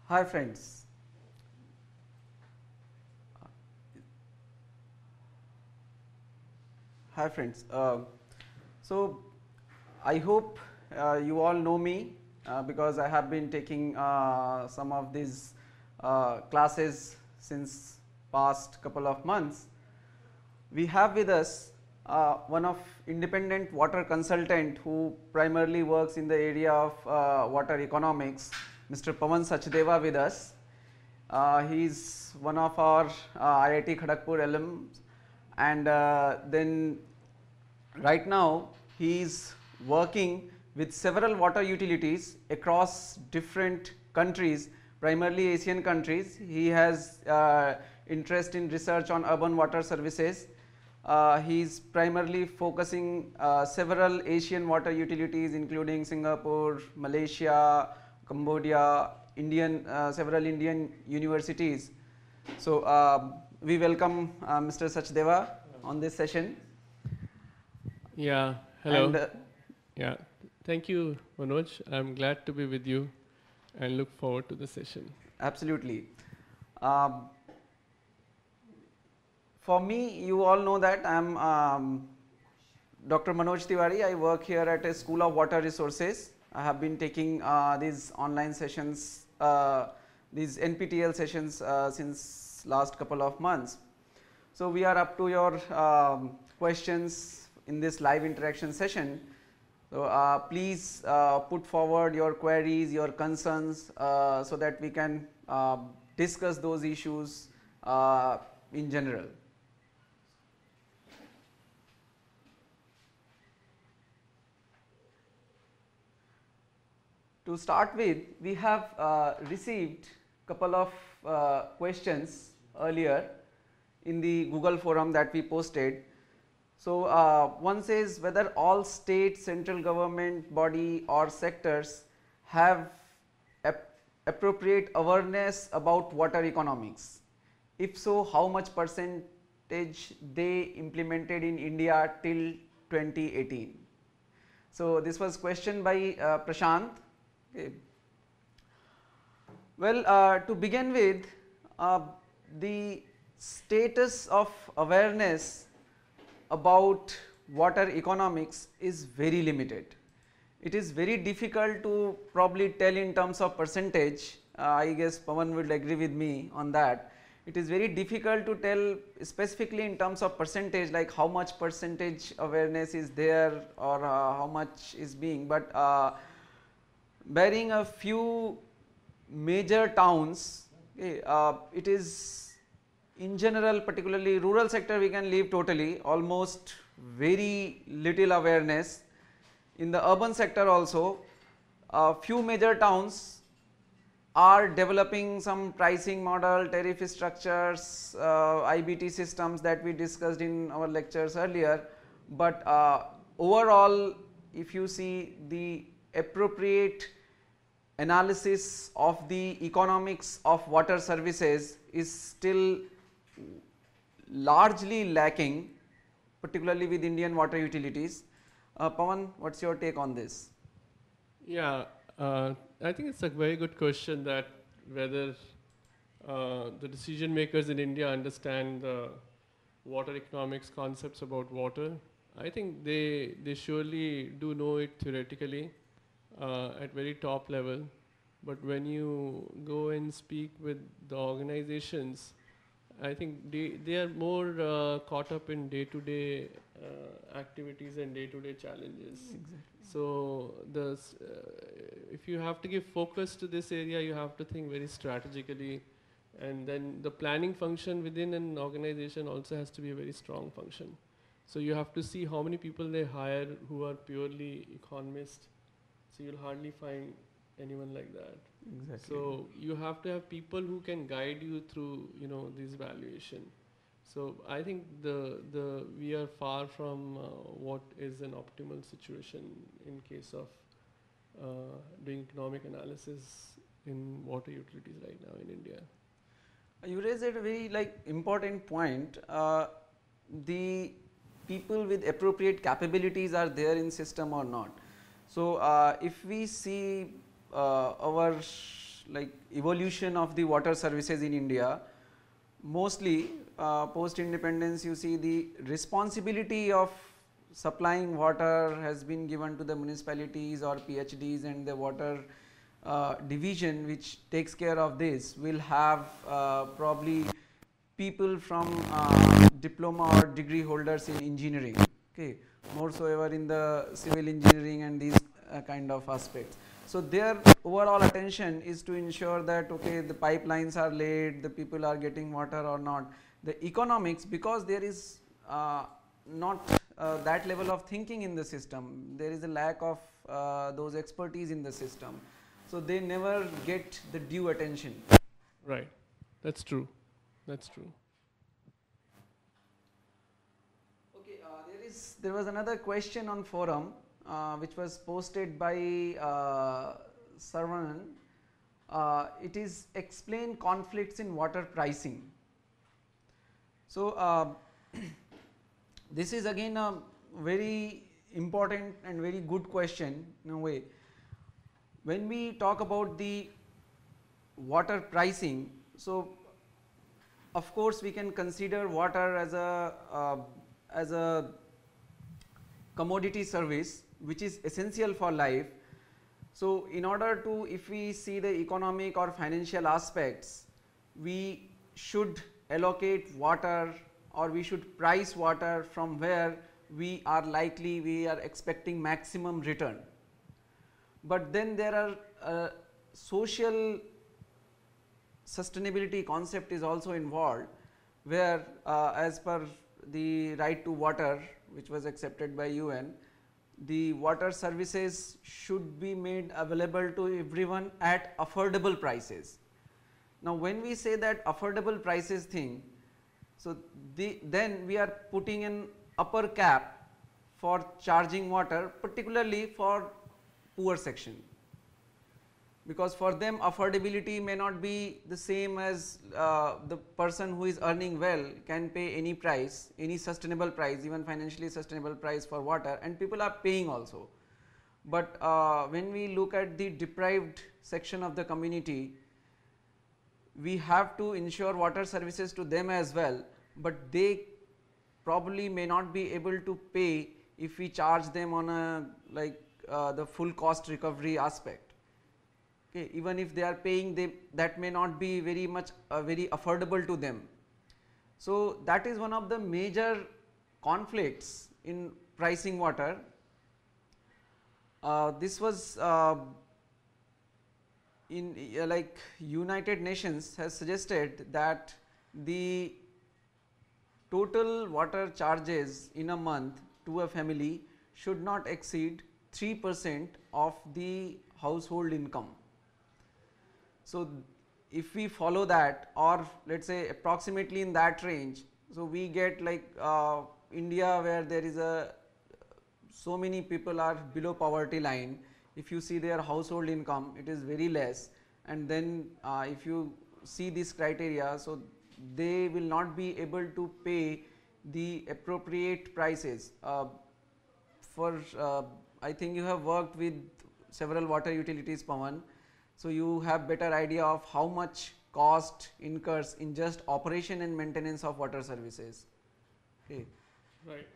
Hi friends. Hi friends. So I hope you all know me because I have been taking some of these classes since past couple of months. We have with us one of independent water consultant who primarily works in the area of water economics, Mr. Pawan Sachdeva with us. He is one of our IIT Kharagpur alums, and then right now he is working with several water utilities across different countries, primarily Asian countries. He has interest in research on urban water services. He is primarily focusing several Asian water utilities including Singapore, Malaysia, Cambodia, several Indian universities. So we welcome Mr. Sachdeva on this session. Yeah, hello. Yeah, thank you, Manoj. I'm glad to be with you and look forward to the session. Absolutely. For me, you all know that I'm Dr. Manoj Tiwari. I work here at a School of Water Resources. I have been taking these online sessions, these NPTEL sessions since last couple of months. So we are up to your questions in this live interaction session. So please put forward your queries, your concerns so that we can discuss those issues in general. To start with, we have received couple of questions earlier in the Google forum that we posted. So one says whether all state, central government body or sectors have appropriate awareness about water economics. If so, how much percentage they implemented in India till 2018? So this was questioned by Prashant. Okay. Well, to begin with, the status of awareness about water economics is very limited. It is very difficult to probably tell in terms of percentage. I guess Pawan will agree with me on that. It is very difficult to tell specifically in terms of percentage, like how much percentage awareness is there or how much is being, but barring a few major towns, okay, it is in general, particularly rural sector, we can leave totally, almost very little awareness. In the urban sector also, a few major towns are developing some pricing model, tariff structures, IBT systems that we discussed in our lectures earlier, but overall if you see the appropriate analysis of the economics of water services is still largely lacking, particularly with Indian water utilities. Pawan, what's your take on this? Yeah, I think it's a very good question that whether the decision makers in India understand the water economics concepts about water. I think they surely do know it theoretically at very top level, but when you go and speak with the organizations, I think they are more caught up in day-to-day activities and day-to-day challenges. Exactly. So if you have to give focus to this area, you have to think very strategically, and then the planning function within an organization also has to be a very strong function. So you have to see how many people they hire who are purely economists. So you'll hardly find anyone like that. Exactly. So you have to have people who can guide you through, this valuation. So I think we are far from what is an optimal situation in case of doing economic analysis in water utilities right now in India. You raised a very important point. The people with appropriate capabilities are there in system or not. So if we see our like evolution of the water services in India, mostly post independence, you see the responsibility of supplying water has been given to the municipalities or PhDs, and the water division which takes care of this will have probably people from diploma or degree holders in engineering, okay, more so ever in the civil engineering and these kind of aspects. So their overall attention is to ensure that okay, the pipelines are laid, the people are getting water or not. The economics, because there is not that level of thinking in the system, there is a lack of those expertise in the system, so they never get the due attention. Right, that's true. That's true. Okay, there was another question on forum which was posted by Sarvanan. It is explain conflicts in water pricing. So this is again a very important and very good question in a way. When we talk about the water pricing, so of course we can consider water as a commodity service which is essential for life. So in order to, if we see the economic or financial aspects, we should allocate water or we should price water from where we are expecting maximum return. But then there are social sustainability concept is also involved, where as per the right to water which was accepted by UN, the water services should be made available to everyone at affordable prices. Now when we say that affordable prices thing, so then we are putting an upper cap for charging water, particularly for poor section, because for them affordability may not be the same as the person who is earning well can pay any price, any sustainable price, even financially sustainable price for water, and people are paying also. But when we look at the deprived section of the community, we have to ensure water services to them as well, but they probably may not be able to pay if we charge them on a the full cost recovery aspect. Okay, even if they are paying, that may not be very much very affordable to them. So that is one of the major conflicts in pricing water. This was in like United Nations has suggested that the total water charges in a month to a family should not exceed 3% of the household income. So if we follow that, or let's say approximately in that range, so we get like India, where there is so many people are below poverty line. If you see their household income, it is very less, and then if you see this criteria, so they will not be able to pay the appropriate prices. I think you have worked with several water utilities, Pawan, so you have better idea of how much cost incurs in just operation and maintenance of water services. Okay. Right.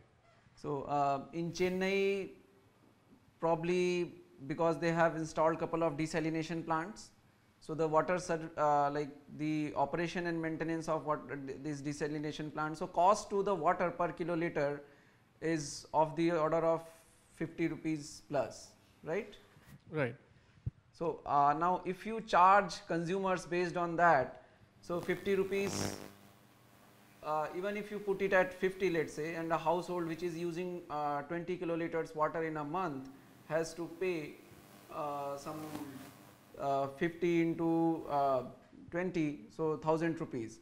So in Chennai, probably because they have installed couple of desalination plants, so the water like the operation and maintenance of this desalination plant, so cost to the water per kiloliter is of the order of 50 rupees plus, right? Right. So now if you charge consumers based on that, so 50 rupees, even if you put it at 50, let's say, and a household which is using 20 kiloliters water in a month has to pay some 50 into 20, so 1000 rupees.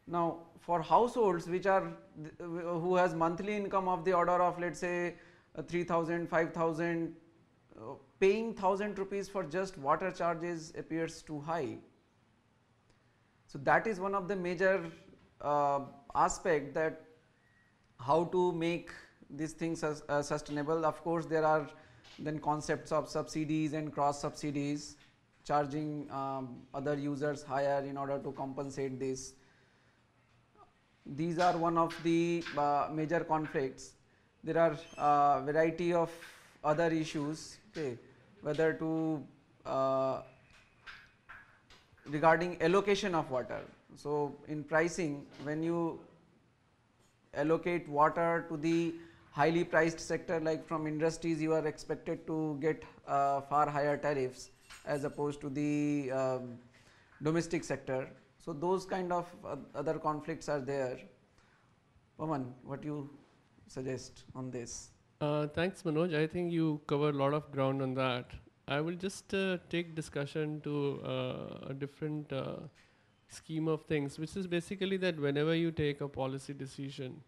Now for households which are who has monthly income of the order of, let's say, 3000, 5000, paying 1000 rupees for just water charges appears too high. So that is one of the major aspect, that how to make these things sustainable. Of course there are then concepts of subsidies and cross subsidies, charging other users higher in order to compensate this. These are one of the major conflicts. There are variety of other issues, okay, whether to regarding allocation of water. So in pricing, when you allocate water to the highly priced sector, like from industries, you are expected to get far higher tariffs as opposed to the domestic sector. So those kind of other conflicts are there. Pawan, what you suggest on this? Thanks, Manoj. I think you covered a lot of ground on that. I will just take discussion to a different scheme of things, which is basically that whenever you take a policy decision,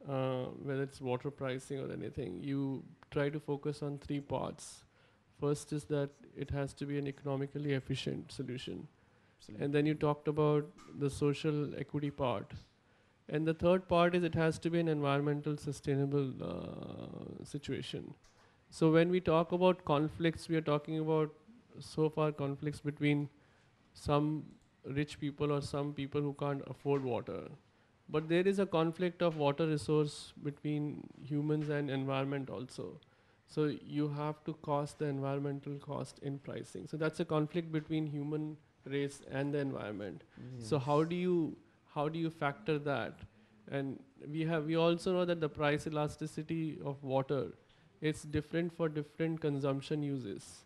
whether it's water pricing or anything, you try to focus on three parts. First is that it has to be an economically efficient solution. Absolutely. And then you talked about the social equity part. And the third part is it has to be an environmental sustainable situation. So when we talk about conflicts, we are talking about so far conflicts between some rich people or some people who can't afford water. But there is a conflict of water resource between humans and environment also. So you have to cost the environmental cost in pricing. So that's a conflict between human race and the environment. Yes. So how do you factor that? And we also know that the price elasticity of water is different for different consumption uses.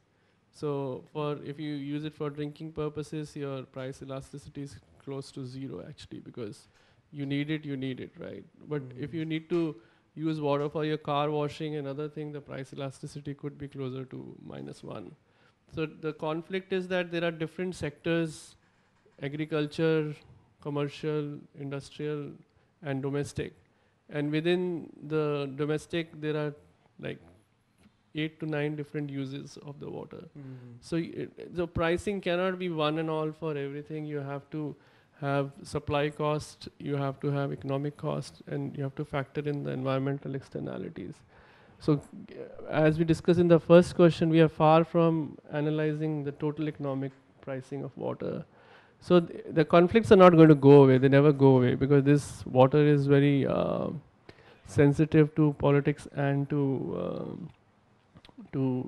So if you use it for drinking purposes, your price elasticity is close to zero actually, because you need it, right? But if you need to use water for your car washing and other thing, the price elasticity could be closer to -1. So the conflict is that there are different sectors, agriculture, commercial, industrial, and domestic. And within the domestic, there are like 8 to 9 different uses of the water. So the pricing cannot be one and all for everything. You have to have supply cost, you have to have economic cost, and you have to factor in the environmental externalities. So as we discussed in the first question, we are far from analyzing the total economic pricing of water. So the conflicts are not going to go away, they never go away, because this water is very sensitive to politics and to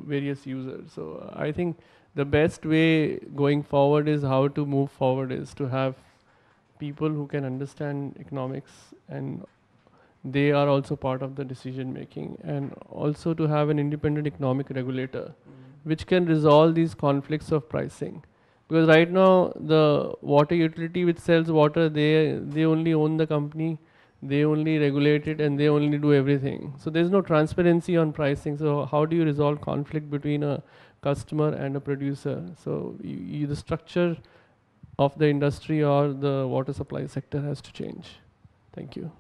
various users. So I think the best way going forward is how to move forward is to have people who can understand economics, and they are also part of the decision making, and also to have an independent economic regulator which can resolve these conflicts of pricing. Because right now the water utility which sells water, they only own the company, they only regulate it, and they only do everything. So there's no transparency on pricing. So how do you resolve conflict between a customer and a producer? So the structure of the industry or the water supply sector has to change. Thank you.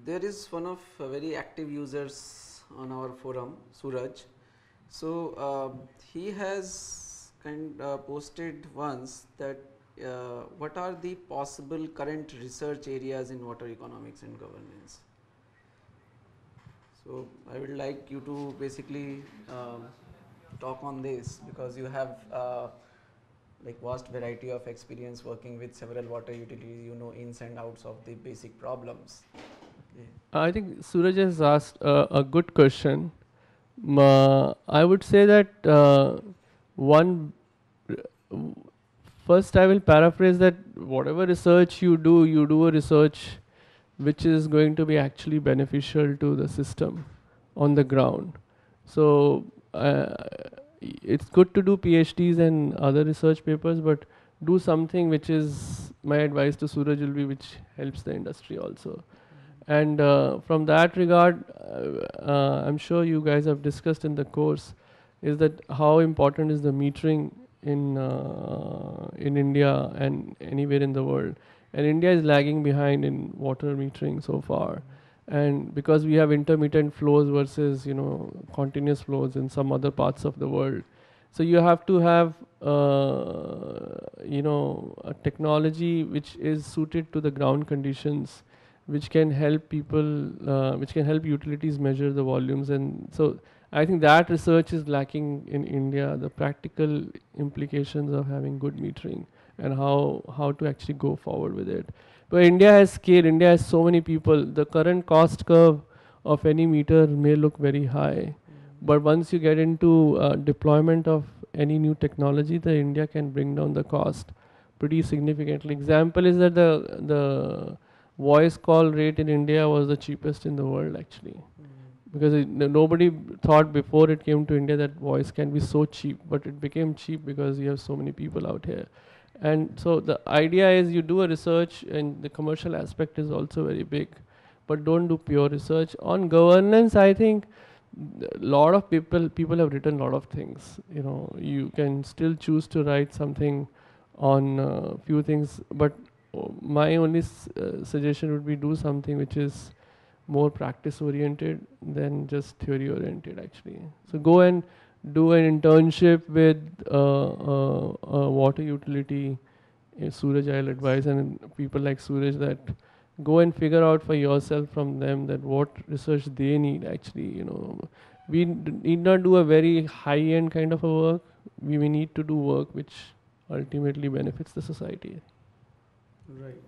There is one of very active users on our forum, Suraj. So he has posted once that what are the possible current research areas in water economics and governance. So I would like you to basically talk on this, because you have like vast variety of experience working with several water utilities, you know ins and outs of the basic problems. Okay. I think Suraj has asked a good question. I would say that first I will paraphrase that whatever research you do a research which is going to be actually beneficial to the system on the ground. So it's good to do PhDs and other research papers, but do something which is, my advice to Suraj will be, which helps the industry also. And from that regard, I'm sure you guys have discussed in the course, is that how important is the metering in India and anywhere in the world. And India is lagging behind in water metering so far. And because we have intermittent flows versus continuous flows in some other parts of the world. So you have to have a technology which is suited to the ground conditions, which can help people, which can help utilities measure the volumes. And so I think that research is lacking in India, the practical implications of having good metering and how to actually go forward with it. But India has scale, India has so many people. The current cost curve of any meter may look very high, but once you get into deployment of any new technology, the India can bring down the cost pretty significantly. Example is that the voice call rate in India was the cheapest in the world actually, because nobody thought before it came to India that voice can be so cheap, but it became cheap because you have so many people out here. And so the idea is you do a research, and the commercial aspect is also very big, but don't do pure research. On governance, I think a lot of people have written a lot of things. You can still choose to write something on few things, but my only suggestion would be do something which is more practice oriented than just theory oriented actually. So go and do an internship with a water utility. Suraj, I'll advise, and people like Suraj, that go and figure out for yourself from them that what research they need actually. We need not do a very high end kind of a work. We may need to do work which ultimately benefits the society. Right.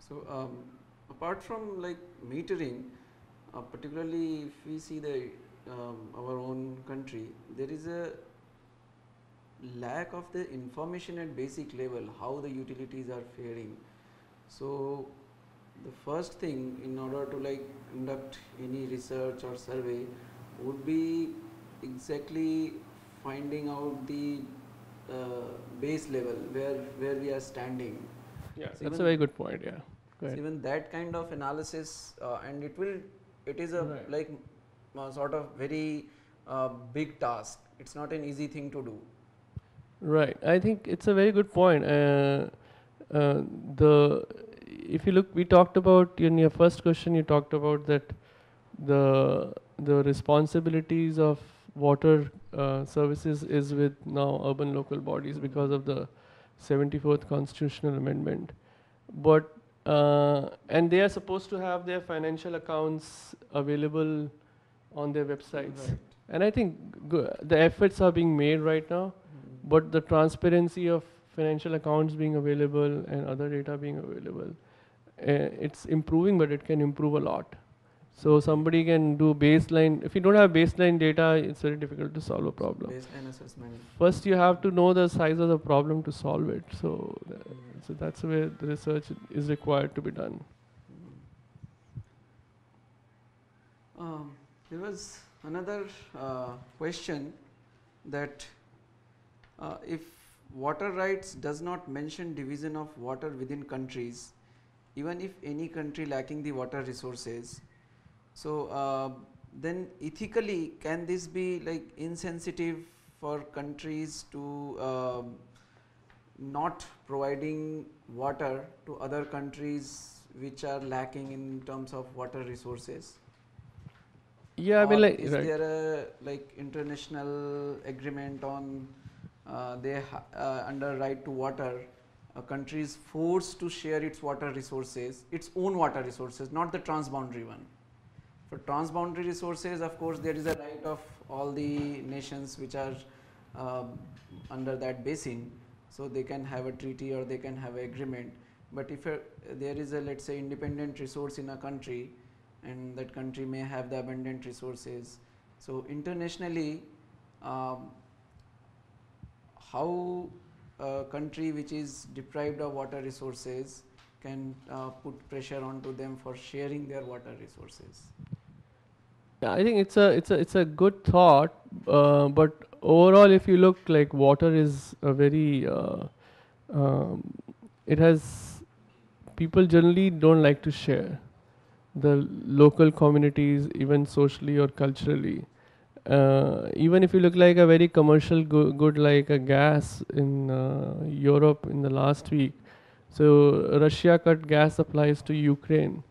So apart from like metering, particularly if we see our own country, there is a lack of the information at basic level how the utilities are faring. So the first thing in order to like conduct any research or survey would be exactly finding out the base level where we are standing. Yeah, So that's a very good point. Yeah, go ahead. even that kind of analysis, and it is a Right. like sort of very big task. It's not an easy thing to do. Right. I think it's a very good point. The If you look, we talked about in your first question. You talked about that the responsibilities of water services is with now urban local bodies because of the 74th constitutional amendment. But and they are supposed to have their financial accounts available on their websites. Right. And I think the efforts are being made right now, but the transparency of financial accounts being available and other data being available, it's improving, but it can improve a lot. So somebody can do baseline. If you don't have baseline data, it's very difficult to solve a problem. Baseline assessment. First, you have to know the size of the problem to solve it. So that's where the research is required to be done. There was another question that if water rights does not mention division of water within countries, even if any country lacking the water resources, so then ethically can this be like insensitive for countries to not providing water to other countries which are lacking in terms of water resources? Yeah, I mean, Or like, is right. there a like international agreement on under right to water, a country is forced to share its water resources, its own water resources, not the transboundary one. For transboundary resources, of course, there is a right of all the nations which are under that basin, so they can have a treaty or they can have an agreement. But if there is a, let's say, independent resource in a country, and that country may have the abundant resources, so internationally, how a country which is deprived of water resources can put pressure onto them for sharing their water resources? Yeah, I think it's a good thought, but overall, if you look, like, water is a very it has, people generally don't like to share, the local communities, even socially or culturally. Even if you look like a very commercial good like a gas in Europe in the last week, so Russia cut gas supplies to Ukraine,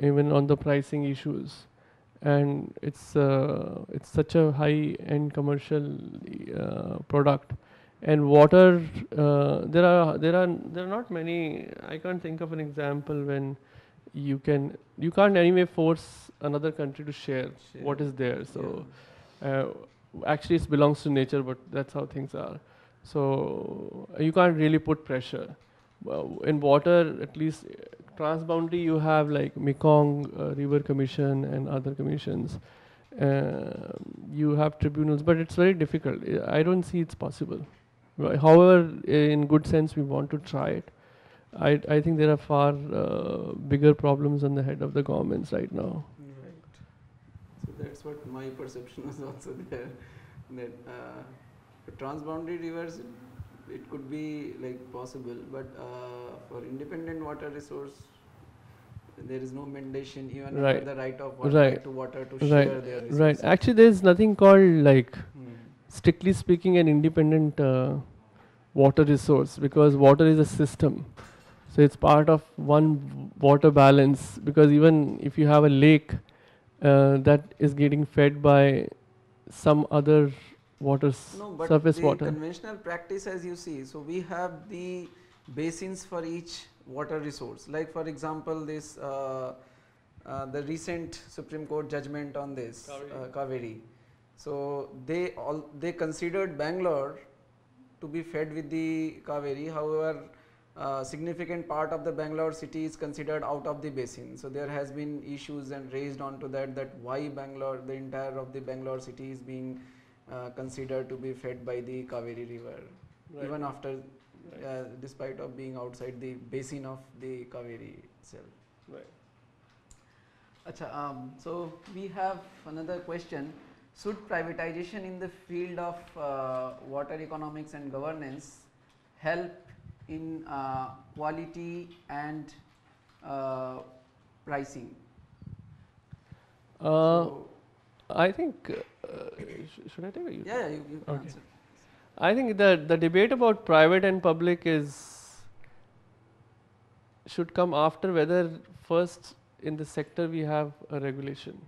even on the pricing issues. and it's such a high-end commercial product. And water, there are not many. I can't think of an example when you can't anyway force another country to share what is there. So actually, it belongs to nature, but that's how things are. So you can't really put pressure. In water, at least transboundary, you have like Mekong River Commission and other commissions. You have tribunals, but it's very difficult. I don't see it's possible. However, in good sense, we want to try it. I think there are far bigger problems on the head of the governments right now. Right. So that's what my perception is also there. That for transboundary rivers, it could be like possible, but for independent water resource, there is no mandation even under the right of water, right to water to share their resources. Right. Actually, there is nothing called like, strictly speaking, an independent water resource, because water is a system. So it's part of one water balance, because even if you have a lake that is getting fed by some other surface water. Conventional practice, as you see, so we have the basins for each water resource. Like for example, this the recent Supreme Court judgment on this Kaveri. So they considered Bangalore to be fed with the Kaveri. However, significant part of the Bangalore city is considered out of the basin. So there has been issues and raised onto that why Bangalore, the entire of the Bangalore city is being considered to be fed by the Kaveri river, even after, despite of being outside the basin of the Kaveri itself. Right. Achha, so we have another question. Should privatization in the field of water economics and governance help in quality and pricing? I think, should I take it? Yeah, you can answer. I think the debate about private and public should come after whether first in the sector we have a regulation.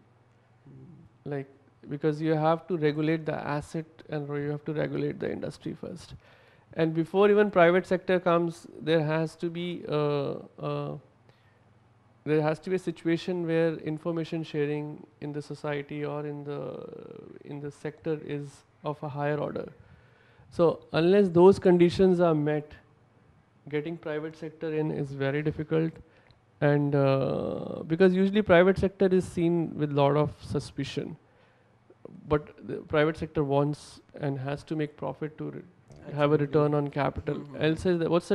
Like, because you have to regulate the asset and you have to regulate the industry first. And before even private sector comes, there has to be a situation where information sharing in the society or in the sector is of a higher order. So unless those conditions are met, getting private sector in is very difficult. And because usually private sector is seen with a lot of suspicion, but the private sector wants and has to make profit to have a return on capital. I'll say that what's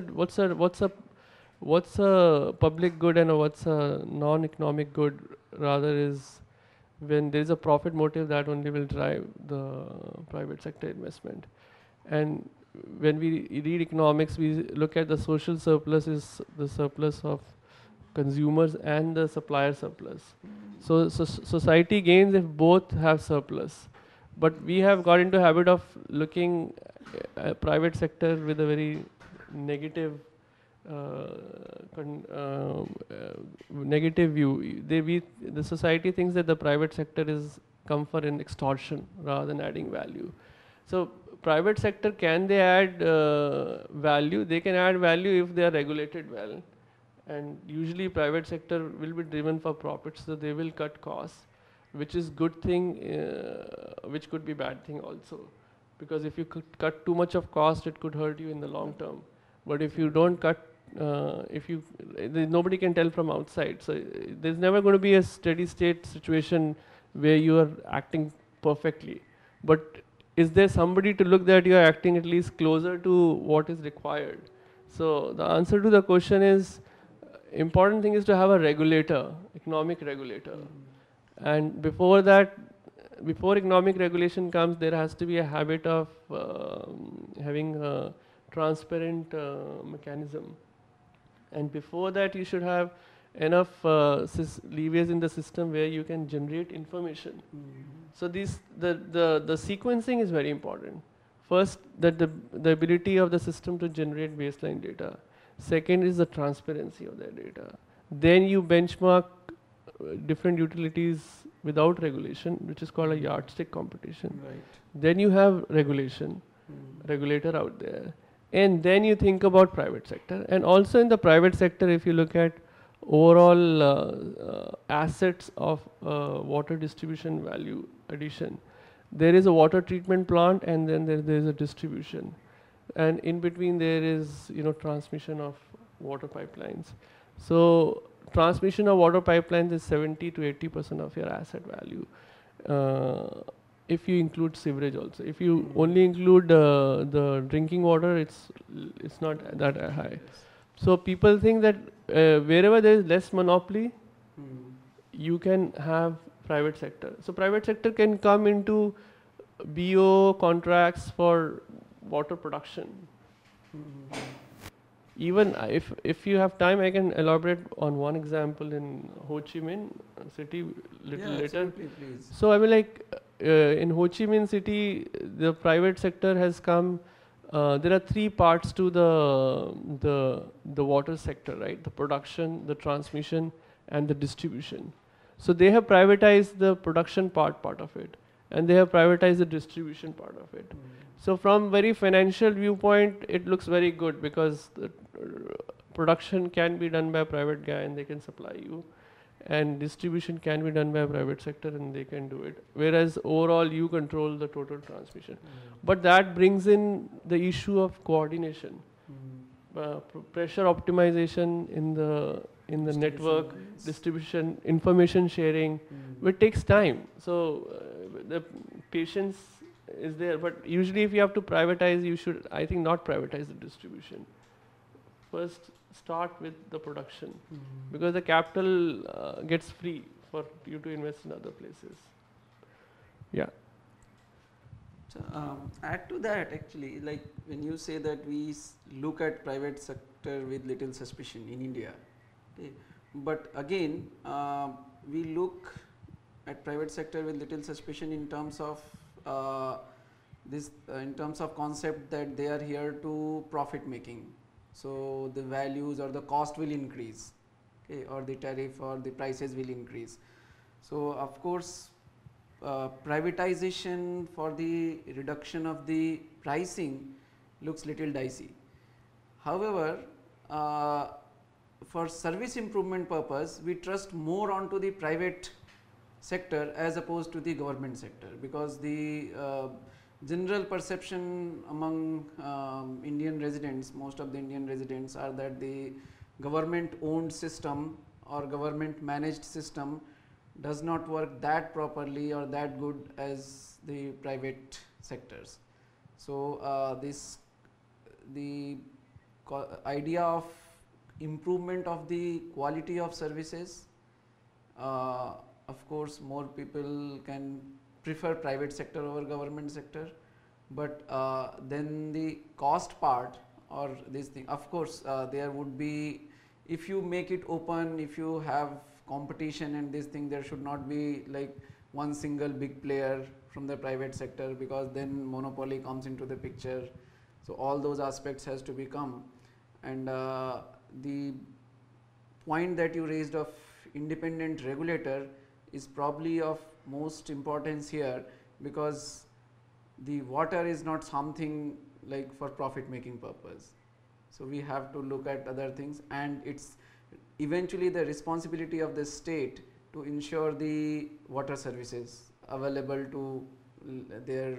a public good and what's a non-economic good rather is when there is a profit motive, that only will drive the private sector investment. And when we read economics, we look at the social surplus is the surplus of consumers and the supplier surplus. So society gains if both have surplus. But we have got into habit of looking at private sector with a very negative negative view. The society thinks that the private sector is come for an extortion rather than adding value. So private sector, can they add value? They can add value if they are regulated well. And usually private sector will be driven for profits, so they will cut costs, which is good thing, which could be bad thing also. Because if you cut too much of cost, it could hurt you in the long term. But if you don't cut, nobody can tell from outside. So there's never going to be a steady state situation where you are acting perfectly. But is there somebody to look that you are acting at least closer to what is required? So the answer to the question is, important thing is to have a regulator, economic regulator. And before that, before economic regulation comes, there has to be a habit of having a transparent mechanism. And before that, you should have enough leeways in the system where you can generate information. So the sequencing is very important. First, that the ability of the system to generate baseline data. Second is the transparency of that data. Then you benchmark different utilities without regulation, which is called a yardstick competition. Right. Then you have regulation, regulator out there. And then you think about private sector. And also in the private sector, if you look at overall assets of water distribution value addition, there is a water treatment plant and then there is a distribution. And in between there is, transmission of water pipelines. So transmission of water pipelines is 70 to 80% of your asset value. If you include sewerage also. If you only include the drinking water, it's not that high. So people think that wherever there is less monopoly, you can have private sector. So private sector can come into BO contracts for water production. Even if you have time, I can elaborate on one example in Ho Chi Minh city little later. Please. So I mean, like in Ho Chi Minh city, the private sector has come. There are three parts to the water sector, right? The production, the transmission, and the distribution. So they have privatized the production part of it, and they have privatized the distribution part of it. So from very financial viewpoint, it looks very good because the production can be done by a private guy and they can supply you, and distribution can be done by a private sector and they can do it. Whereas overall you control the total transmission. But that brings in the issue of coordination, pressure optimization in the network, distribution, information sharing, which takes time. So the patience is there, but usually if you have to privatize, you should, I think, not privatize the distribution. First start with the production, because the capital gets free for you to invest in other places. Yeah. So, add to that, actually, like when you say that we look at private sector with little suspicion in India, okay, but again we look at private sector with little suspicion in terms of in terms of concept that they are here to profit making. So the values or the cost will increase, okay, or the tariff or the prices will increase. So of course privatization for the reduction of the pricing looks little dicey. However, for service improvement purpose, we trust more onto the private sector as opposed to the government sector, because the general perception among Indian residents, most of the Indian residents, are that the government owned system or government managed system does not work that properly or that good as the private sectors. So the idea of improvement of the quality of services, of course more people can prefer private sector over government sector, but then the cost part or this thing, of course there would be, if you make it open, if you have competition and this thing, there should not be like one single big player from the private sector, because then monopoly comes into the picture. So all those aspects has to become, and the point that you raised of independent regulator is probably of most importance here, because the water is not something like for profit making purpose. So we have to look at other things, and it's eventually the responsibility of the state to ensure the water services available to their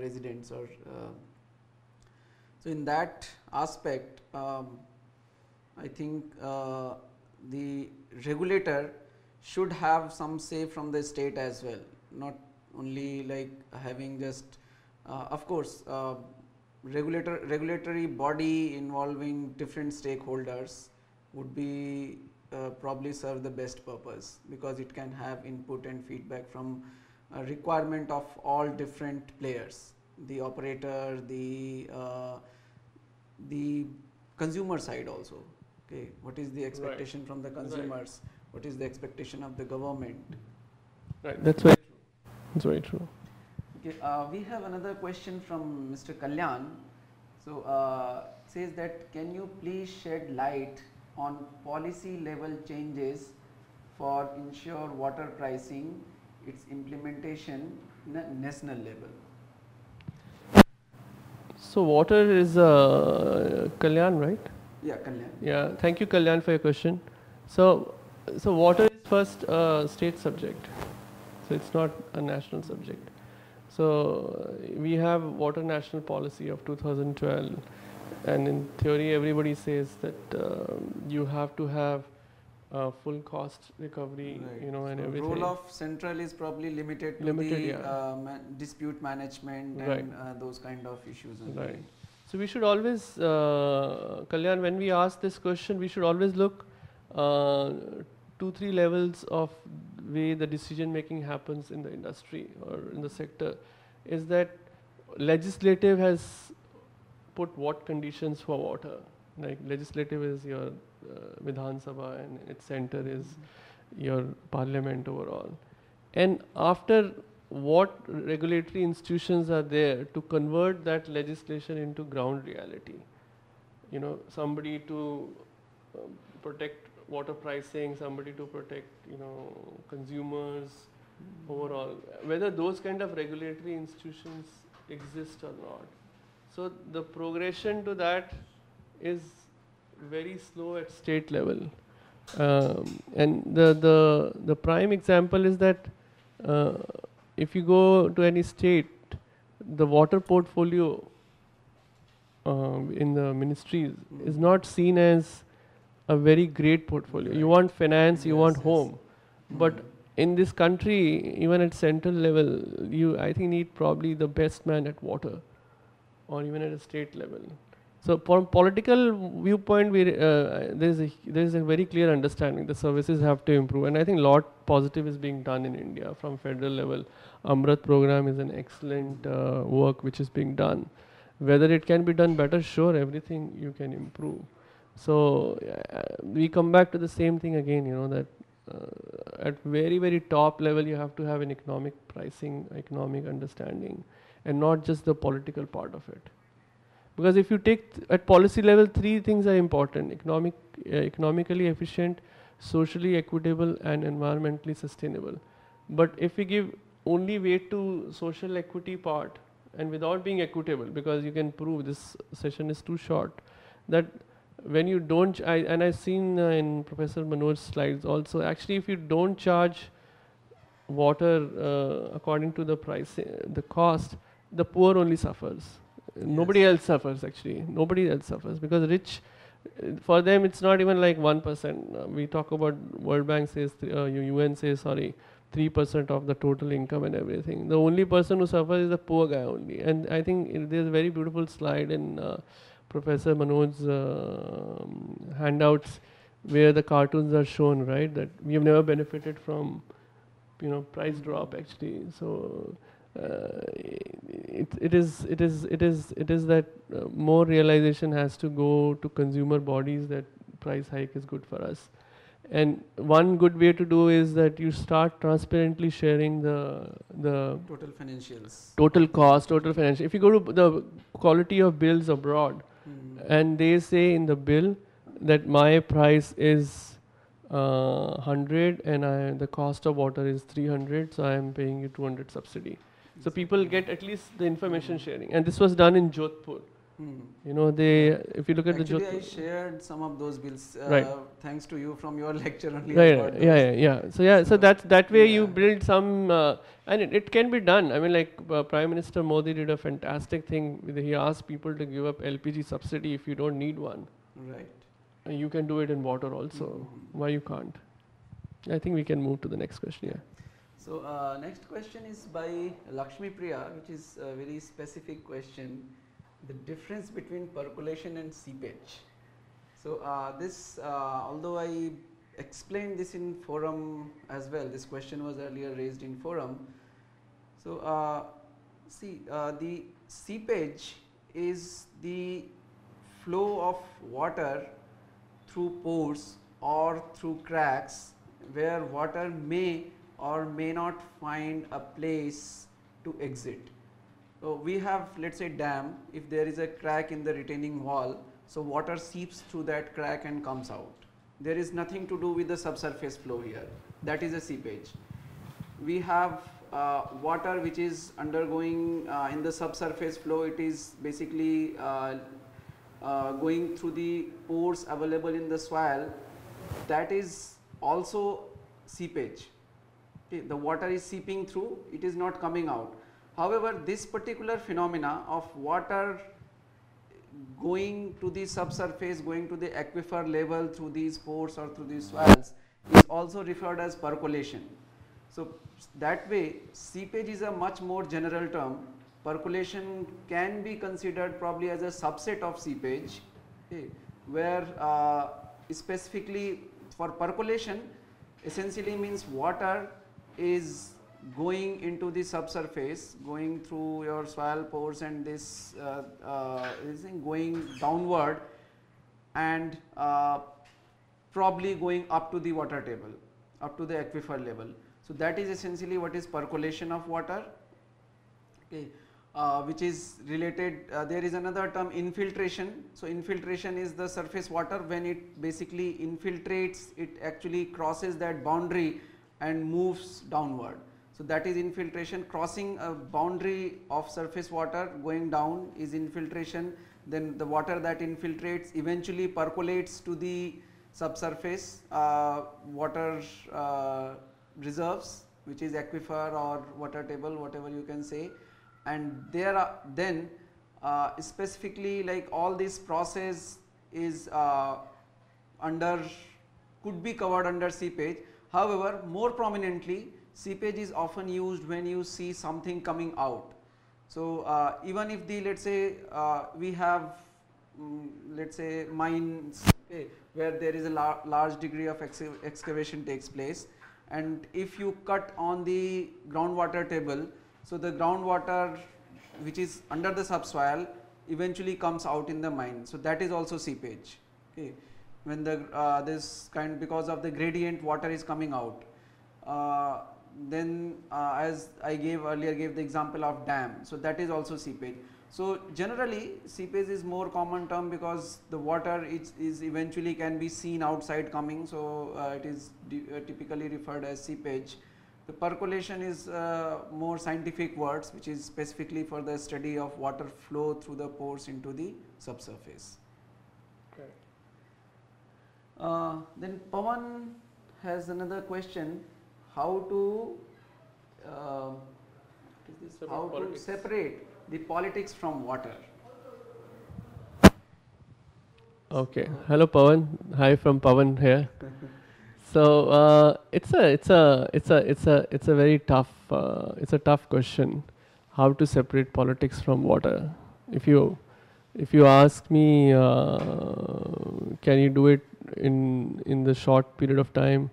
residents, or so in that aspect I think the regulator should have some say from the state as well, not only like having just of course regulatory body involving different stakeholders would be probably serve the best purpose, because it can have input and feedback from a requirement of all different players, the operator, the consumer side also. Okay, what is the expectation from the consumers? What is the expectation of the government? Right, that's very true. That's very true. Okay, we have another question from Mr. Kalyan. So says that, can you please shed light on policy level changes for ensure water pricing its implementation in a national level? So water is Kalyan, right? Yeah, Kalyan. Yeah, thank you, Kalyan, for your question. So, so water is first a state subject, so it's not a national subject. So we have water national policy of 2012, and in theory, everybody says that you have to have full cost recovery, Right. you know, and So everything. role of central is probably limited to the dispute management and those kind of issues. Right. So we should always, Kalyan, when we ask this question, we should always look 2-3 levels of way the decision making happens in the industry or in the sector. Is that legislative has put what conditions for water? Like legislative is your Vidhan Sabha and its center is your parliament overall. And after what regulatory institutions are there to convert that legislation into ground reality? You know, somebody to protect water pricing, somebody to protect, you know, consumers overall, whether those kind of regulatory institutions exist or not. So the progression to that is very slow at state level. And the prime example is that if you go to any state, the water portfolio in the ministries is not seen as a very great portfolio. You want finance, you want home, but in this country, even at central level, you I think need probably the best man at water, or even at a state level. So from political viewpoint, there's a very clear understanding the services have to improve, and I think a lot positive is being done in India from federal level. Amrit program is an excellent work which is being done. Whether it can be done better, sure, everything you can improve. So we come back to the same thing again, you know, that at very top level you have to have an economic pricing, economic understanding, and not just the political part of it. Because if you take at policy level, 3 things are important: economically efficient, socially equitable, and environmentally sustainable. But if we give only weight to social equity part and without being equitable, because you can prove this session is too short, that when you don't, and I've seen in Professor Manoj's slides also, actually if you don't charge water according to the price, the cost, the poor only suffers. Nobody else suffers actually. Nobody else suffers because rich, for them it's not even like 1%. We talk about World Bank says, UN says, sorry, 3% of the total income and everything. The only person who suffers is the poor guy only. And I think there's a very beautiful slide in Professor Manoj's handouts where the cartoons are shown, right? That we have never benefited from, you know, price drop actually. So it is that more realization has to go to consumer bodies that price hike is good for us. And one good way to do is that you start transparently sharing the total financials, total cost, total financial. If you go to the quality of bills abroad, and they say in the bill that my price is 100 and the cost of water is 300, so I am paying you 200 subsidy. So people get at least the information sharing, and this was done in Jodhpur. You know, if you look at actually the I shared some of those bills thanks to you from your lecture only. So that way you build some and it can be done. I mean, like Prime Minister Modi did a fantastic thing. He asked people to give up LPG subsidy if you don't need one. Right. You can do it in water also. Why you can't? I think we can move to the next question. Yeah. So next question is by Lakshmi Priya, which is a very specific question: the difference between percolation and seepage. So this, although I explained this in forum as well, this question was earlier raised in forum. So the seepage is the flow of water through pores or through cracks where water may or may not find a place to exit. So we have, let's say, dam. If there is a crack in the retaining wall, so water seeps through that crack and comes out. There is nothing to do with the subsurface flow here. That is a seepage. we have water which is undergoing in the subsurface flow. It is basically going through the pores available in the soil. That is also seepage. Okay, the water is seeping through, it is not coming out. However, this particular phenomena of water going to the subsurface, going to the aquifer level through these pores or through these soils is also referred as percolation. So, that way seepage is a much more general term. Percolation can be considered probably as a subset of seepage, okay, where specifically for percolation essentially means water is going into the subsurface, going through your soil pores, and this is going downward and probably going up to the water table, up to the aquifer level. So, that is essentially what is percolation of water, okay, which is related. There is another term, infiltration. So, infiltration is the surface water when it basically infiltrates, it actually crosses that boundary and moves downward. So, that is infiltration. Crossing a boundary of surface water going down is infiltration. Then the water that infiltrates eventually percolates to the subsurface water reserves, which is aquifer or water table, whatever you can say. And there are then specifically, like, all this process is could be covered under seepage. However, more prominently seepage is often used when you see something coming out. So, even if the, let us say we have let us say mines, okay, where there is a large degree of excavation takes place, and if you cut on the groundwater table, so the groundwater which is under the subsoil eventually comes out in the mine. So, that is also seepage, okay, when the this kind, because of the gradient water is coming out. Then as I gave the example of dam, so that is also seepage. So, generally seepage is more common term because the water is eventually can be seen outside coming. So, it is typically referred as seepage. The percolation is more scientific words, which is specifically for the study of water flow through the pores into the subsurface. Okay. Then Pawan has another question: how to separate the politics from water? Okay. Hello, Pawan. Hi from Pawan here. So it's a very tough question, how to separate politics from water. If you ask me, can you do it in the short period of time?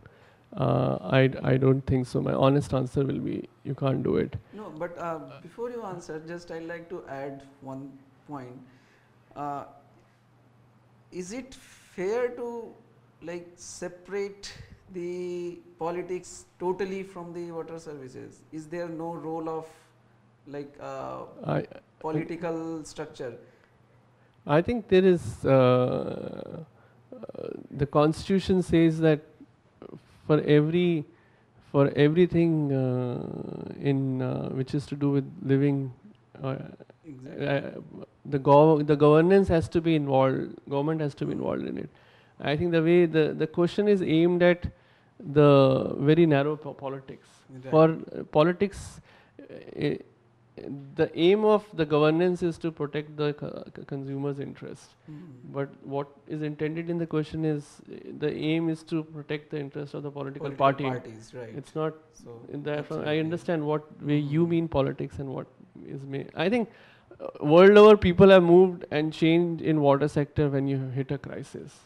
I don't think so. My honest answer will be you can't do it. No, but before you answer, just I'd like to add one point. Is it fair to like separate the politics totally from the water services? Is there no role of like political structure? I think there is. The Constitution says that for everything in which is to do with living, Exactly. the governance has to be involved. Government has to be involved in it. I think the way the question is aimed at the very narrow politics. Right. For politics, the aim of the governance is to protect the consumer's interest. But what is intended in the question is the aim is to protect the interest of the political party. Parties, right. It's not. So In that, absolutely. I understand what way you mean politics and what is made. I think world over people have moved and changed in water sector when you hit a crisis.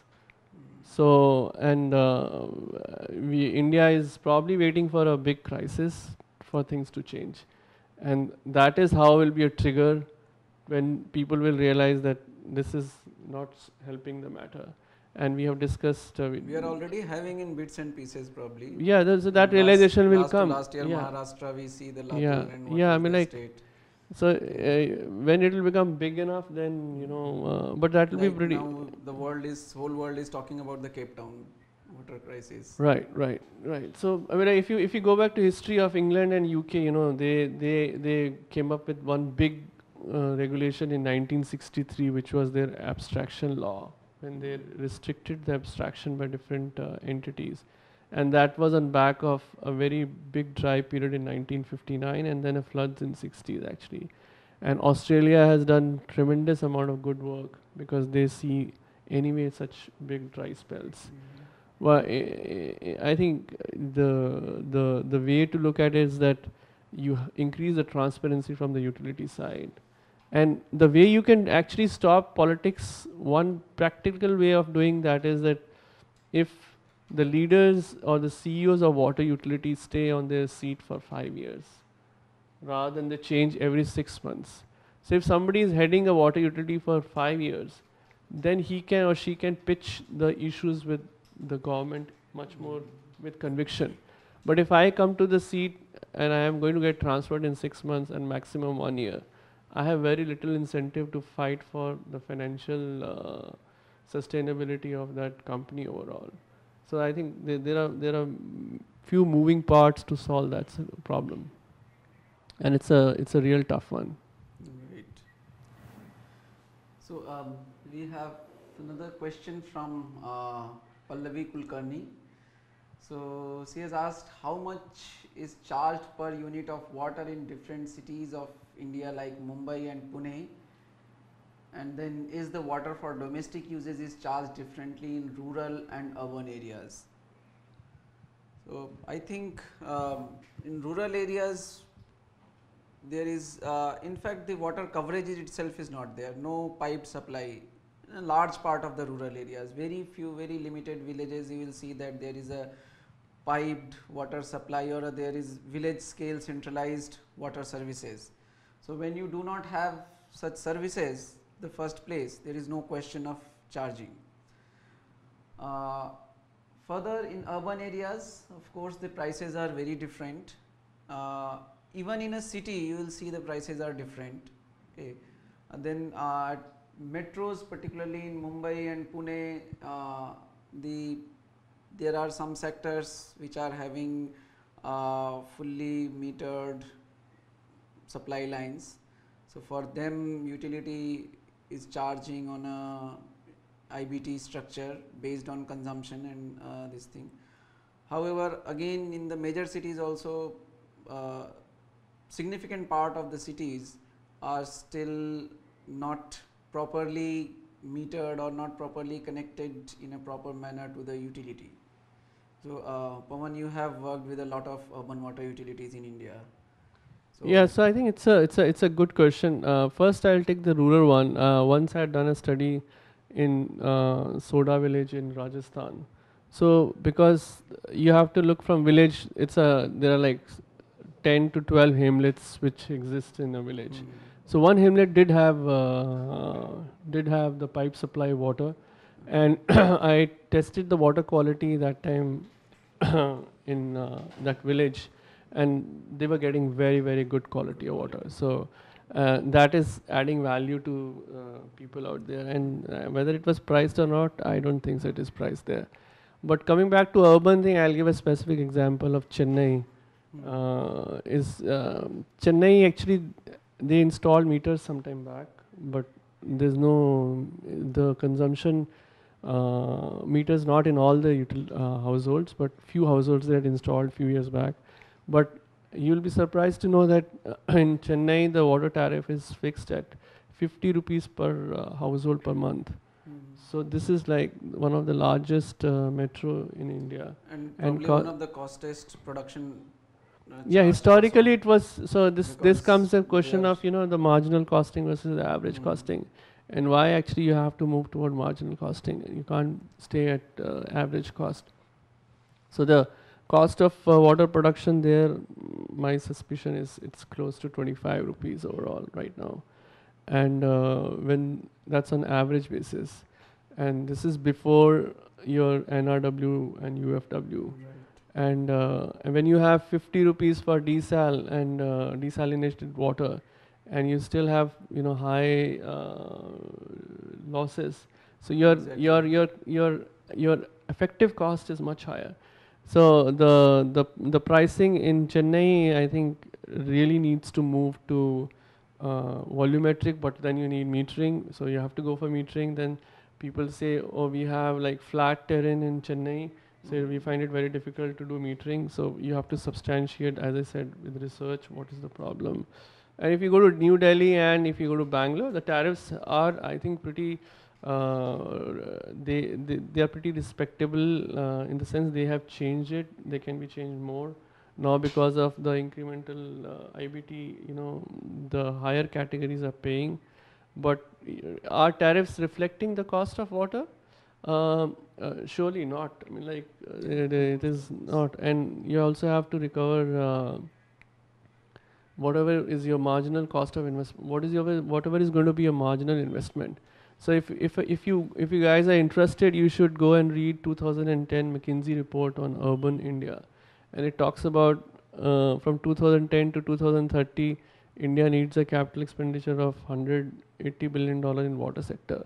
So, and India is probably waiting for a big crisis for things to change. And that is how will be a trigger when people will realize that this is not helping the matter. And we have discussed. We are already having in bits and pieces probably. Yeah, so that realization will come. Last year, yeah. Maharashtra, we see the Latur Yeah, and what yeah, I was mean, the like, state. so when it will become big enough, then but that will Like be pretty. now the whole world is talking about the Cape Town water crisis. Right. So I mean, if you go back to history of England and UK, you know, they came up with one big regulation in 1963, which was their abstraction law, when they restricted the abstraction by different entities, and that was on back of a very big dry period in 1959, and then a floods in 60s actually. And Australia has done tremendous amount of good work because they see anyway such big dry spells. Well, I think the way to look at it is that you increase the transparency from the utility side, and the way you can actually stop politics. One practical way of doing that is that if the leaders or the CEOs of water utilities stay on their seat for 5 years, rather than they change every 6 months. So if somebody is heading a water utility for 5 years, then he can or she can pitch the issues with the government much more with conviction. But if I come to the seat and I am going to get transferred in 6 months and maximum 1 year, I have very little incentive to fight for the financial sustainability of that company overall. So I think there are few moving parts to solve that problem, and it's a real tough one. Great. So we have another question from Pallavi Kulkarni. So she has asked how much is charged per unit of water in different cities of India like Mumbai and Pune, and then is the water for domestic usage is charged differently in rural and urban areas. So I think in rural areas there is in fact the water coverage itself is not there, no piped supply in a large part of the rural areas. Very few, very limited villages you will see that there is a piped water supply or there is village scale centralized water services. So when you do not have such services, the first place there is no question of charging. Further in urban areas, of course the prices are very different. Even in a city you will see the prices are different. Okay. And then metros, particularly in Mumbai and Pune, there are some sectors which are having fully metered supply lines. So for them utility is charging on a IBT structure based on consumption and this thing. However, again in the major cities also significant part of the cities are still not properly metered or not properly connected in a proper manner to the utility. So Pawan, you have worked with a lot of urban water utilities in India. So yeah, so I think it's a good question. First, I'll take the rural one. Once I had done a study in Soda village in Rajasthan. So because you have to look from village, there are like 10 to 12 hamlets which exist in a village. So one hamlet did have the pipe supply water, and I tested the water quality that time in that village, and they were getting very good quality of water. So that is adding value to people out there, and whether it was priced or not, I don't think so it is priced there. But coming back to urban thing, I'll give a specific example of Chennai. Chennai actually they installed meters some time back, but there's no the consumption meters not in all the households, but few households they had installed few years back. But you'll be surprised to know that in Chennai the water tariff is fixed at 50 rupees per household per month. So this is like one of the largest metro in India, and probably one of the costest production. Yeah, historically it was. So this comes the question of the marginal costing versus the average costing, and why actually you have to move toward marginal costing. You can't stay at average cost. So the cost of water production there, my suspicion is it's close to 25 rupees overall right now, and when that's on average basis, and this is before your NRW and UFW. And when you have 50 rupees for desal and desalinated water, and you still have high losses, so your your effective cost is much higher. So the pricing in Chennai, I think, really needs to move to volumetric, but then you need metering. So you have to go for metering. Then people say, oh, we have like flat terrain in Chennai, so we find it very difficult to do metering. So you have to substantiate, as I said, with research, what is the problem. And if you go to New Delhi and if you go to Bangalore, the tariffs are, I think, pretty they are pretty respectable in the sense they have changed it. They can be changed more now because of the incremental IBT. The higher categories are paying, but are tariffs reflecting the cost of water? Surely not. I mean, like it is not, and you also have to recover. Whatever is your marginal cost of investment, whatever is going to be a marginal investment. So if you guys are interested, you should go and read 2010 McKinsey report on urban India, and it talks about from 2010 to 2030, India needs a capital expenditure of $180 billion in water sector,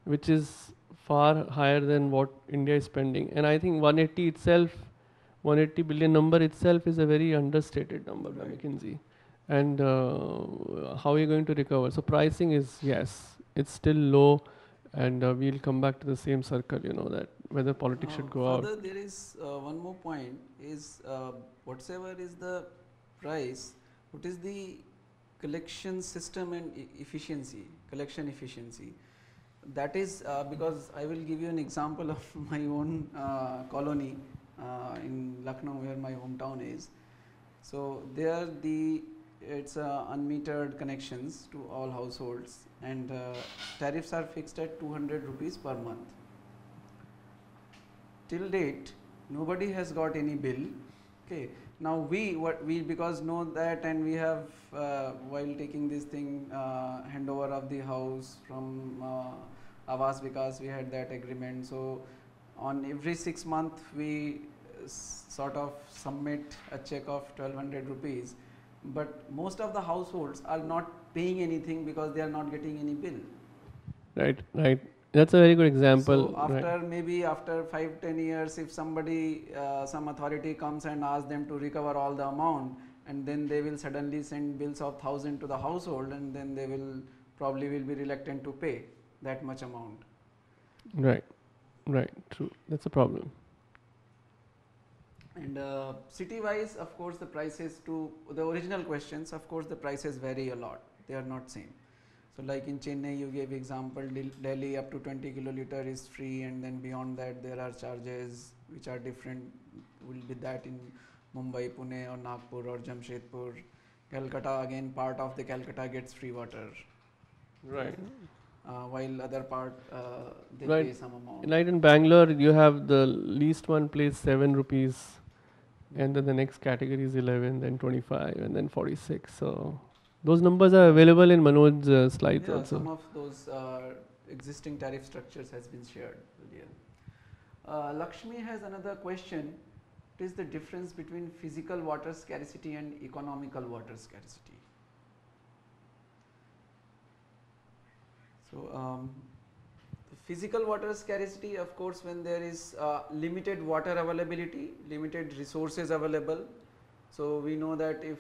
which is far higher than what India is spending. And I think 180 billion number itself is a very understated number by McKinsey. And how are you going to recover? So pricing is, yes, it's still low, and we'll come back to the same circle, that whether politics should go out. Further, there is one more point is whatsoever is the price, what is the collection system and collection efficiency. That is because I will give you an example of my own colony in Lucknow, where my hometown is. So there it's unmetered connections to all households, and tariffs are fixed at 200 rupees per month. Till date, nobody has got any bill. Okay. Now we because know that, and we have while taking this thing handover of the house from Awas Vikas, we had that agreement. So on every 6 months we sort of submit a check of 1200 rupees, but most of the households are not paying anything because they are not getting any bill. Right. That's a very good example. So after maybe after 5-10 years, if somebody, some authority comes and asks them to recover all the amount, and then they will suddenly send bills of 1,000 to the household, and then they will probably be reluctant to pay that much amount. Right. True. That's a problem. And city-wise, of course, the prices to the original questions, of course, the prices vary a lot. They are not same. So like in Chennai, you gave example, Delhi up to 20 kiloliter is free, and then beyond that there are charges which are different. Will be that in Mumbai, Pune or Nagpur or Jamshedpur. Calcutta, again, part of the Calcutta gets free water. Right. While other part they pay some amount. Right, in Bangalore you have the least one place 7 rupees, and then the next category is 11, then 25, and then 46. So those numbers are available in Manoj's slides also. Some of those existing tariff structures has been shared earlier. Lakshmi has another question. What is the difference between physical water scarcity and economical water scarcity? So the physical water scarcity, of course, when there is limited water availability, limited resources available. So we know that if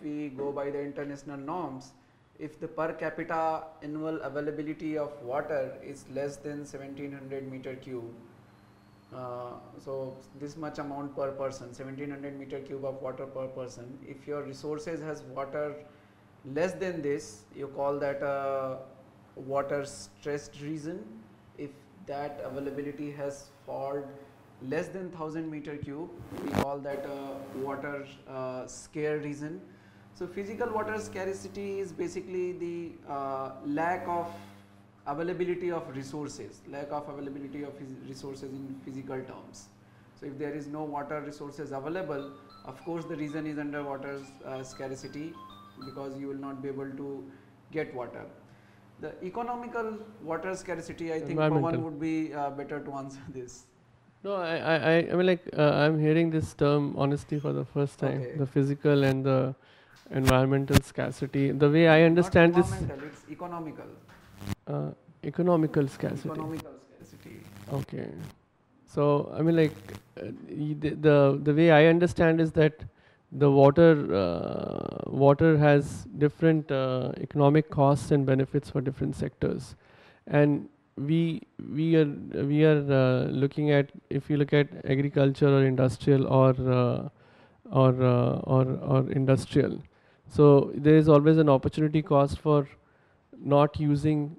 we go by the international norms, if the per capita annual availability of water is less than 1700 meter cube, so this much amount per person, 1700 meter cube of water per person. If your resources has water less than this, you call that a water stressed region. If that availability has fallen less than 1000 meter cube, we call that a water scare region. So physical water scarcity is basically the lack of availability of resources, in physical terms. So if there is no water resources available, of course the region is under water scarcity, because you will not be able to get water. The economical water scarcity, I think Pawan would be better to answer this. No, I mean, like I'm hearing this term honestly for the first time. Okay. The physical and the environmental scarcity. The way I understand this, it's economical. Economical scarcity. Economical scarcity. Okay. So I mean, like the way I understand is that the water has different economic costs and benefits for different sectors, and we are looking at, if you look at agriculture or industrial or industrial, so there is always an opportunity cost for not using.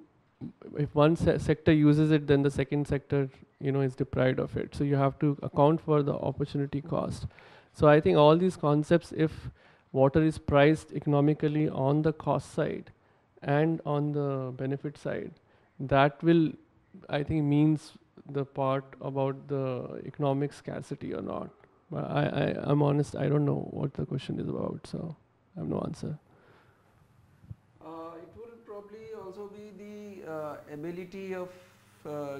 If one sector uses it, then the second sector, is deprived of it. So you have to account for the opportunity cost. So I think all these concepts, if water is priced economically on the cost side and on the benefit side, that will, I think, means the part about the economic scarcity or not. But I'm honest, I don't know what the question is about, so I have no answer. It will probably also be the ability of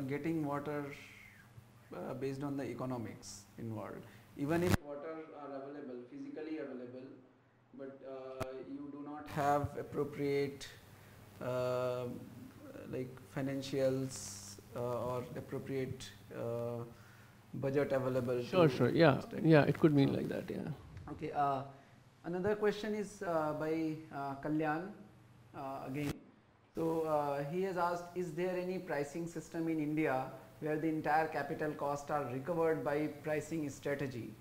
getting water based on the economics involved. Even if water are available, physically available, but you do not have appropriate like financials or appropriate budget available. Sure. Yeah, it could mean like that, yeah. Okay. Another question is by Kalyan again. So he has asked, is there any pricing system in India where the entire capital costs are recovered by pricing strategy,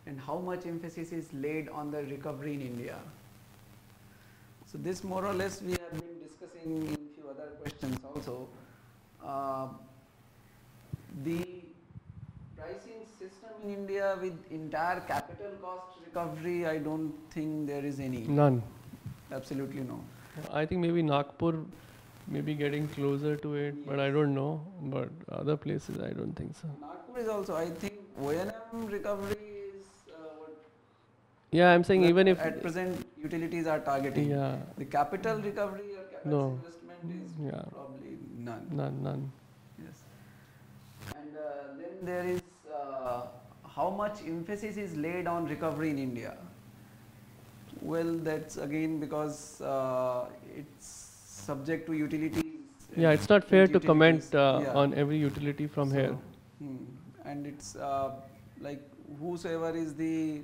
and how much emphasis is laid on the recovery in India? So this more or less we have been discussing in few other questions also. The pricing system in India with entire capital cost recovery, I don't think there is any. None. Absolutely no. I think maybe Nagpur may be getting closer to it, but I don't know. But other places, I don't think so. Nagpur is also, I think, O&M recovery is what. Yeah, I'm saying even if at present utilities are targeting. Yeah. The capital recovery or capex No. investment is probably none. None. Yes. And then there is how much emphasis is laid on recovery in India? Well, that's again because it's subject to utilities. Yeah, it's not fair to comment on every utility from here. And it's like whosoever is the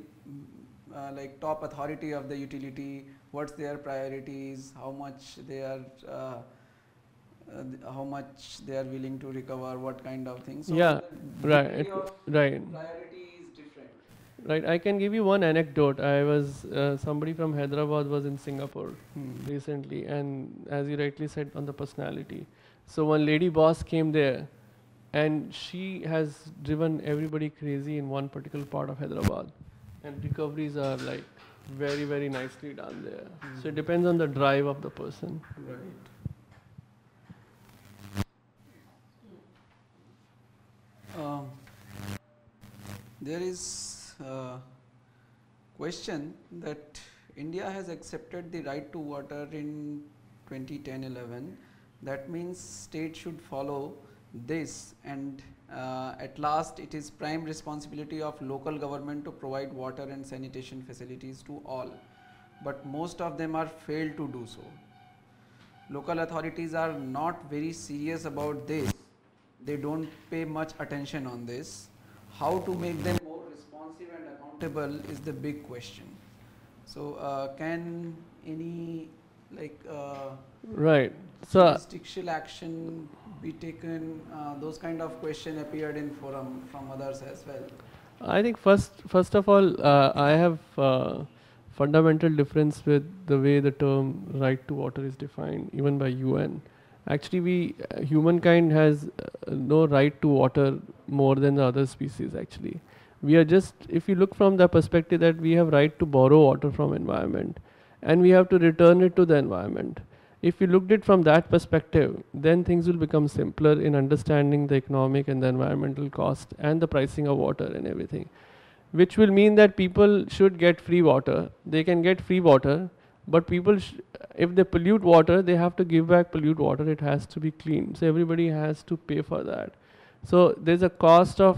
like top authority of the utility, what's their priorities, how much they are willing to recover, what kind of things. So yeah, right. Priority is different. Right, I can give you one anecdote. I was somebody from Hyderabad was in Singapore recently, and as you rightly said, on the personality. So one lady boss came there, and she has driven everybody crazy in one particular part of Hyderabad, and recoveries are like very, very nicely done there. So it depends on the drive of the person. Right. There is question that India has accepted the right to water in 2010-11. That means state should follow this, and at last it is prime responsibility of local government to provide water and sanitation facilities to all, but most of them are failed to do so. Local authorities are not very serious about this. They don't pay much attention on this. How to make them more responsive and accountable is the big question. So can any right, so jurisdictional action be taken? Those kind of question appeared in forum from others as well. I think first of all, I have fundamental difference with the way the term right to water is defined, even by UN. Actually, humankind has no right to water more than the other species. Actually, we are just, if you look from the perspective that we have right to borrow water from environment, and we have to return it to the environment. If you looked at from that perspective, then things will become simpler in understanding the economic and the environmental cost and the pricing of water and everything, which will mean that people should get free water. They can get free water, but people, if they pollute water, they have to give back pollute water. It has to be clean. So everybody has to pay for that. So there's a cost of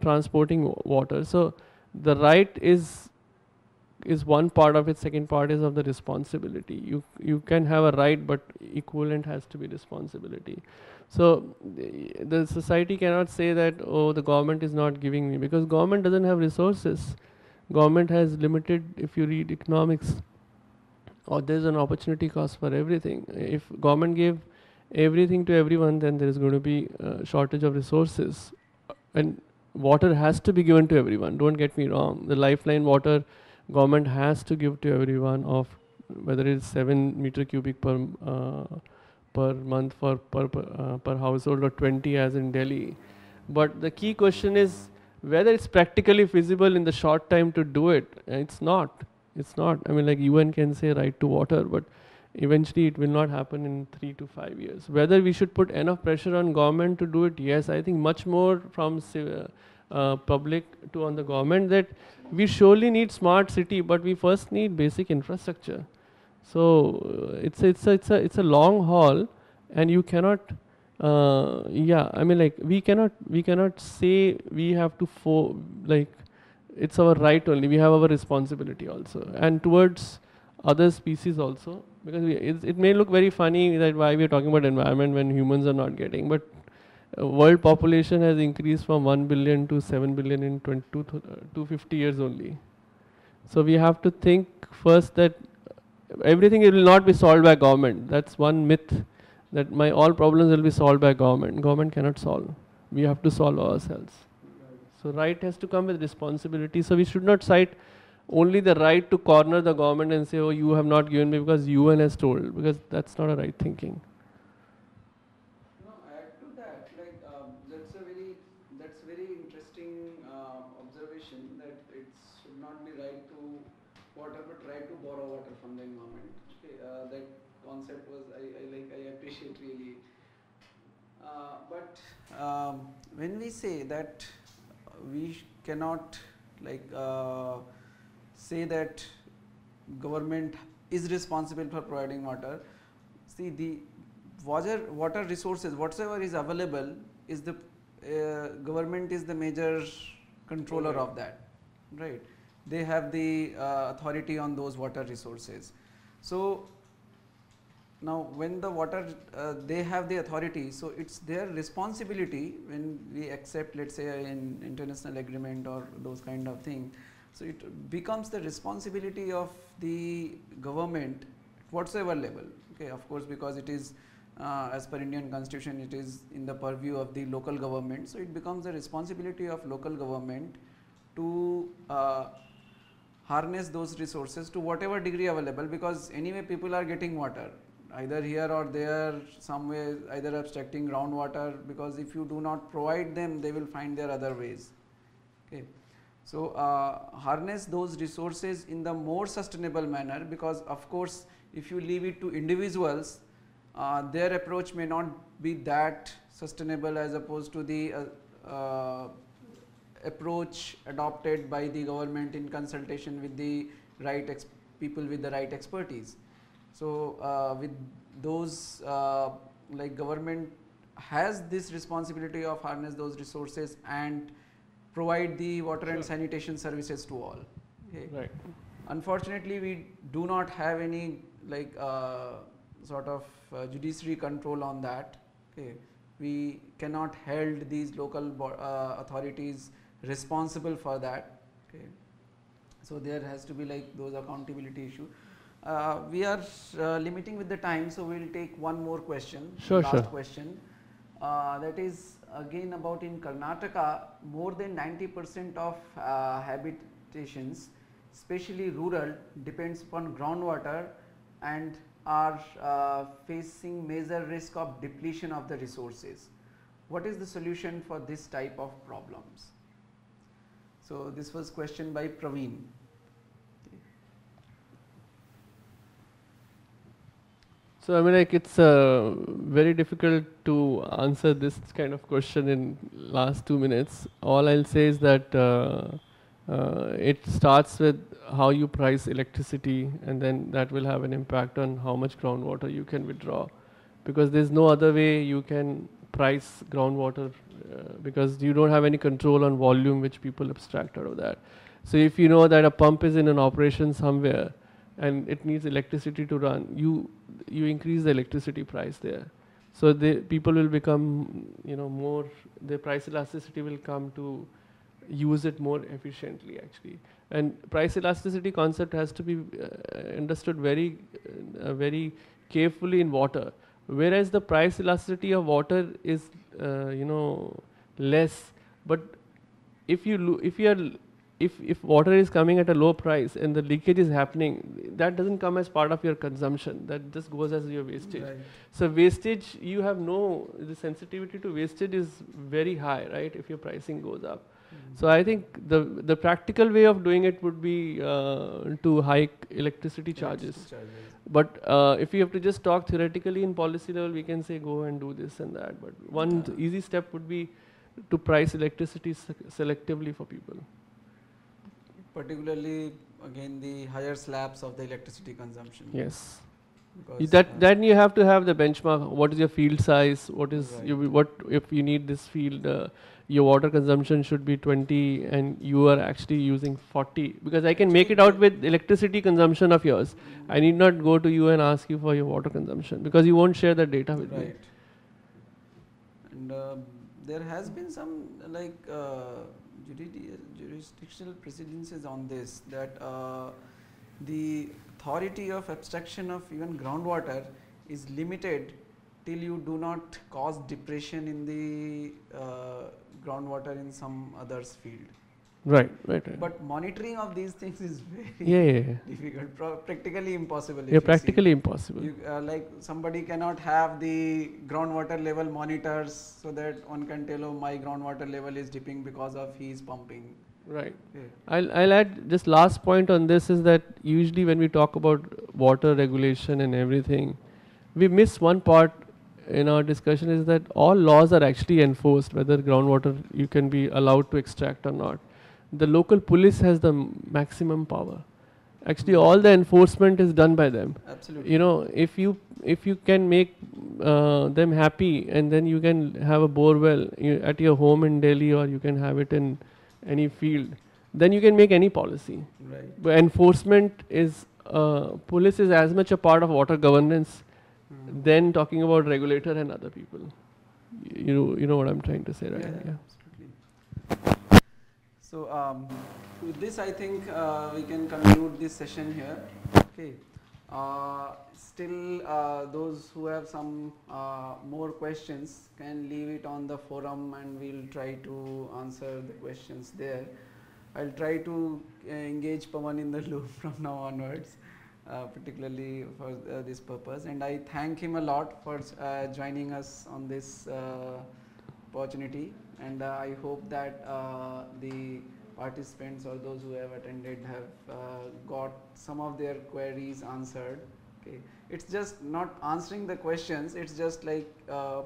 transporting water. So the right is is one part of it. Second part is of the responsibility. You can have a right, but equivalent has to be responsibility. So the society cannot say that, oh, the government is not giving me, because government doesn't have resources. Government has limited, if you read economics, or there's an opportunity cost for everything. If government gave everything to everyone, then there is going to be a shortage of resources. And water has to be given to everyone, don't get me wrong. The lifeline water government has to give to everyone, of whether it's 7 meter cubic per month for per household, or 20 as in Delhi. But the key question is whether it's practically feasible in the short time to do it. It's not. I mean, like UN can say right to water, but eventually it will not happen in 3 to 5 years. Whether we should put enough pressure on government to do it, yes, I think much more from public to on the government, that we surely need smart city, but we first need basic infrastructure. So it's a long haul, and you cannot I mean, like we cannot say we have to like it's our right only. We have our responsibility also, and towards other species also, because it may look very funny that why we are talking about environment when humans are not getting, but world population has increased from 1 billion to 7 billion in 250 years only. So we have to think first that everything will not be solved by government. That's one myth, that all problems will be solved by government. Government cannot solve. We have to solve ourselves. So right has to come with responsibility. So we should not cite only the right to corner the government and say, oh, you have not given me because UN has told, because that's not a right thinking. No, add to that, like that's very interesting observation, that it should not be right to water, but right to borrow water from the environment. Okay, that concept was I appreciate really. But when we say that we cannot say that government is responsible for providing water. See, the water resources, whatever is available, is the government is the major controller of that, right? They have the authority on those water resources. So now when the water, they have the authority, so it's their responsibility when we accept, let's say, an international agreement or those kind of thing. So it becomes the responsibility of the government at whatsoever level. Okay, of course, because it is as per Indian Constitution, it is in the purview of the local government. So it becomes the responsibility of local government to harness those resources to whatever degree available, because anyway people are getting water either here or there, some way, either abstracting groundwater, because if you do not provide them, they will find their other ways. Okay. So harness those resources in the more sustainable manner, because of course if you leave it to individuals, their approach may not be that sustainable as opposed to the approach adopted by the government in consultation with the right people with the right expertise. So with those, like government has this responsibility of harness those resources and provide the water and sanitation services to all. Okay. Right. Unfortunately, we do not have any sort of judiciary control on that. Okay. We cannot hold these local authorities responsible for that. Okay. So there has to be those accountability issue. We are limiting with the time, so we will take one more question, last question. That is again about in Karnataka, more than 90% of habitations, especially rural, depends upon groundwater and are facing major risk of depletion of the resources. What is the solution for this type of problems? So this was question by Praveen. So I mean, it's very difficult to answer this kind of question in last 2 minutes. All I'll say is that it starts with how you price electricity, and then that will have an impact on how much groundwater you can withdraw, because there's no other way you can price groundwater because you don't have any control on volume which people abstract out of that. So if you know that a pump is in an operation somewhere and it needs electricity to run, you increase the electricity price there. So the people will become, more, the price elasticity will come to use it more efficiently actually. And price elasticity concept has to be understood very carefully in water. Whereas the price elasticity of water is, less, but if water is coming at a low price and the leakage is happening, that doesn't come as part of your consumption. That just goes as your wastage. Right. So wastage, the sensitivity to wastage is very high, right? If your pricing goes up. So I think the practical way of doing it would be to hike electricity charges. But if you have to just talk theoretically in policy level, we can say go and do this and that. But one easy step would be to price electricity selectively for people. Particularly, again, the higher slabs of the electricity consumption. Yes. Because Then you have to have the benchmark. What is your field size? What is Right. what if you need this field? Your water consumption should be 20, and you are actually using 40. Because I can make it out with electricity consumption of yours. I need not go to you and ask you for your water consumption because you won't share that data with me. Right. And there has been some jurisdictional precedences on this, that the authority of abstraction of even groundwater is limited till you do not cause depression in the groundwater in some other's field. Right. But monitoring of these things is very difficult, practically impossible. Yeah, practically impossible. Like somebody cannot have the groundwater level monitors so that one can tell, oh, my groundwater level is dipping because of he is pumping. Right. Yeah. I'll add just last point on this is that usually when we talk about water regulation and everything, we miss one part in our discussion is that all laws are actually enforced, whether groundwater you can be allowed to extract or not. The local police has the maximum power. Actually, all the enforcement is done by them. Absolutely. If you can make them happy, and then you can have a bore well at your home in Delhi, or you can have it in any field, then you can make any policy. Right. But enforcement is police is as much a part of water governance than talking about regulator and other people. You know what I'm trying to say, right? Yeah. Absolutely. So with this, I think we can conclude this session here. Okay. Still, those who have some more questions can leave it on the forum, and we'll try to answer the questions there. I'll try to engage Pawan in the loop from now onwards, particularly for this purpose. And I thank him a lot for joining us on this opportunity. And I hope that the participants or those who have attended have got some of their queries answered. Okay. It's just not answering the questions, it's just like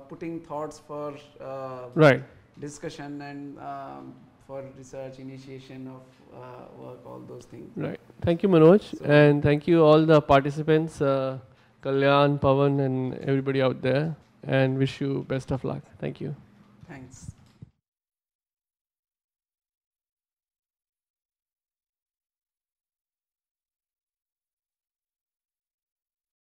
putting thoughts for discussion and for research, initiation of work, all those things. Right. Thank you, Manoj, and thank you all the participants, Kalyan, Pawan, and everybody out there, and wish you best of luck. Thank you. Thanks.